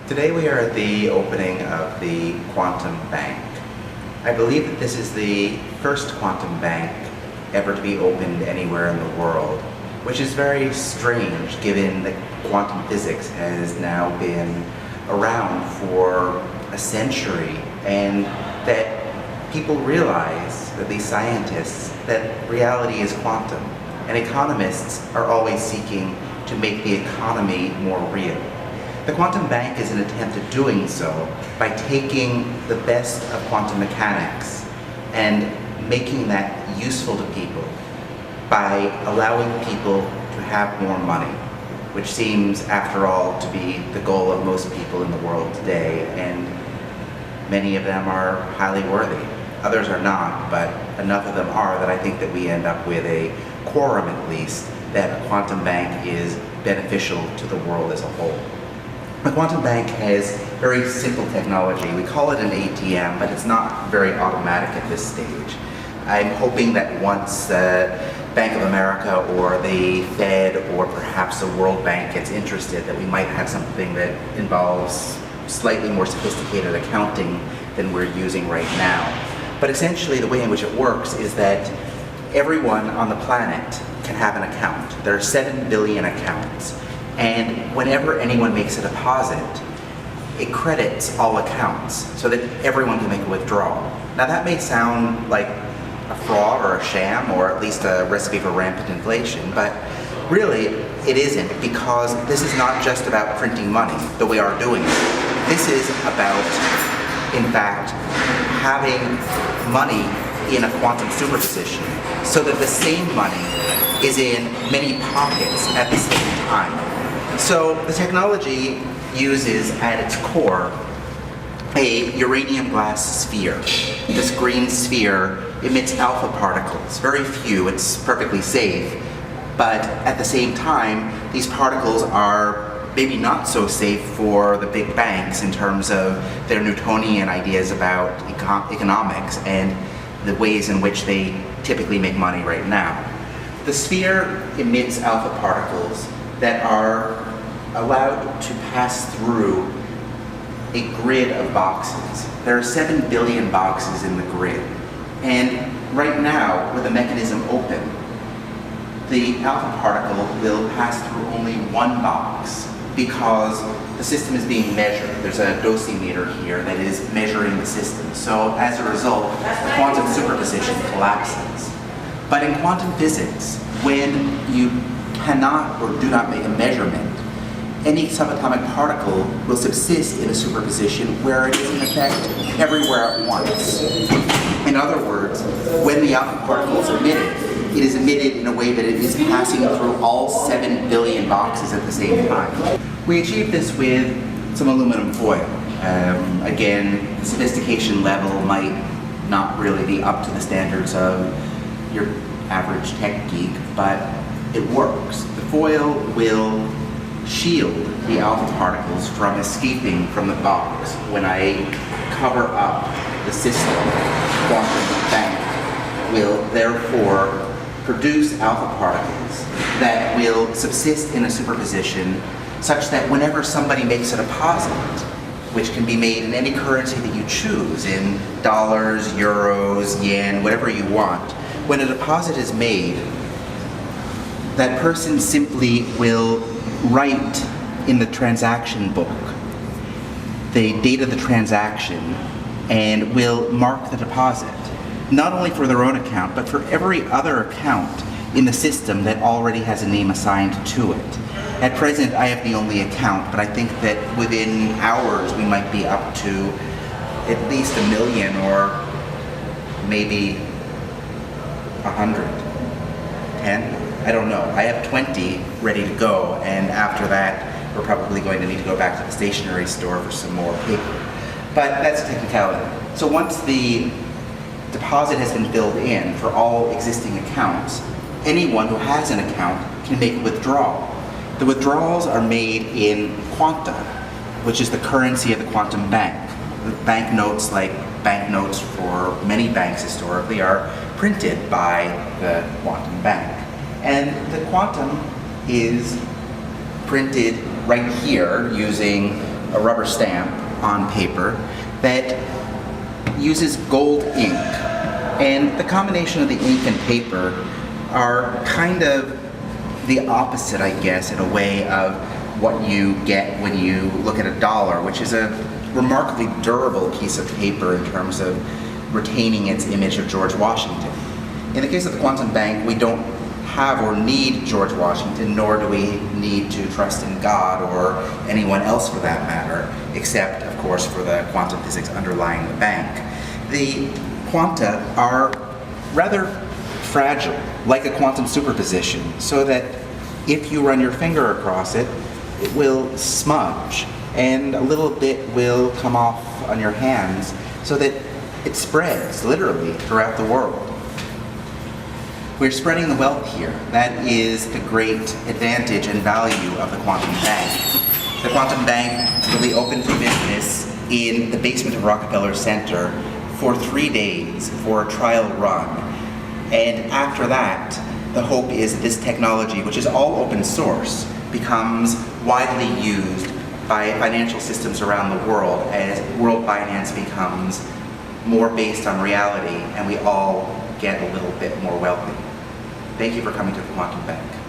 Today we are at the opening of the Quantum Bank. I believe that this is the first quantum bank ever to be opened anywhere in the world, which is very strange given that quantum physics has now been around for a century and that people realize, at least scientists, that reality is quantum and economists are always seeking to make the economy more real. The quantum bank is an attempt at doing so by taking the best of quantum mechanics and making that useful to people by allowing people to have more money, which seems, after all, to be the goal of most people in the world today, and many of them are highly worthy. Others are not, but enough of them are that I think that we end up with a quorum, at least, that a quantum bank is beneficial to the world as a whole. The quantum bank has very simple technology. We call it an ATM, but it's not very automatic at this stage. I'm hoping that once Bank of America or the Fed or perhaps the World Bank gets interested, that we might have something that involves slightly more sophisticated accounting than we're using right now. But essentially the way in which it works is that everyone on the planet can have an account. There are 7 billion accounts. And whenever anyone makes a deposit, it credits all accounts so that everyone can make a withdrawal. Now that may sound like a fraud or a sham, or at least a recipe for rampant inflation, but really it isn't, because this is not just about printing money the way we are doing it. This is about, in fact, having money in a quantum superposition so that the same money is in many pockets at the same time. So the technology uses at its core a uranium glass sphere. This green sphere emits alpha particles, very few, it's perfectly safe, but at the same time these particles are maybe not so safe for the big banks in terms of their Newtonian ideas about economics and the ways in which they typically make money right now. The sphere emits alpha particles that are allowed to pass through a grid of boxes. There are 7 billion boxes in the grid. And right now, with the mechanism open, the alpha particle will pass through only one box because the system is being measured. There's a dosimeter here that is measuring the system. So as a result, the quantum superposition collapses. But in quantum physics, when you cannot or do not make a measurement, any subatomic particle will subsist in a superposition where it is in effect everywhere at once. In other words, when the alpha particle is emitted, it is emitted in a way that it is passing through all 7 billion boxes at the same time. We achieved this with some aluminum foil. Again, the sophistication level might not really be up to the standards of your average tech geek, but it works. The foil will shield the alpha particles from escaping from the box. When I cover up the system, the quantum bank will therefore produce alpha particles that will subsist in a superposition such that whenever somebody makes a deposit, which can be made in any currency that you choose, in dollars, euros, yen, whatever you want, when a deposit is made, that person simply will write in the transaction book the date of the transaction and will mark the deposit, not only for their own account, but for every other account in the system that already has a name assigned to it. At present, I have the only account, but I think that within hours we might be up to at least 1 million or maybe 100, 10. I don't know. I have 20 ready to go, and after that we're probably going to need to go back to the stationery store for some more paper. But that's a technicality. So once the deposit has been filled in for all existing accounts, anyone who has an account can make a withdrawal. The withdrawals are made in quanta, which is the currency of the quantum bank. Banknotes, like banknotes for many banks historically, are printed by the quantum bank. And the quantum is printed right here using a rubber stamp on paper that uses gold ink. And the combination of the ink and paper are kind of the opposite, I guess, in a way of what you get when you look at a dollar, which is a remarkably durable piece of paper in terms of retaining its image of George Washington. In the case of the quantum bank, we don't have or need George Washington, nor do we need to trust in God or anyone else for that matter, except, of course, for the quantum physics underlying the bank. The quanta are rather fragile, like a quantum superposition, so that if you run your finger across it, it will smudge, and a little bit will come off on your hands, so that it spreads, literally, throughout the world. We're spreading the wealth here. That is the great advantage and value of the quantum bank. The quantum bank will be open for business in the basement of Rockefeller Center for 3 days for a trial run. And after that, the hope is this technology, which is all open source, becomes widely used by financial systems around the world as world finance becomes more based on reality and we all get a little bit more wealthy. Thank you for coming to the Quantum Bank.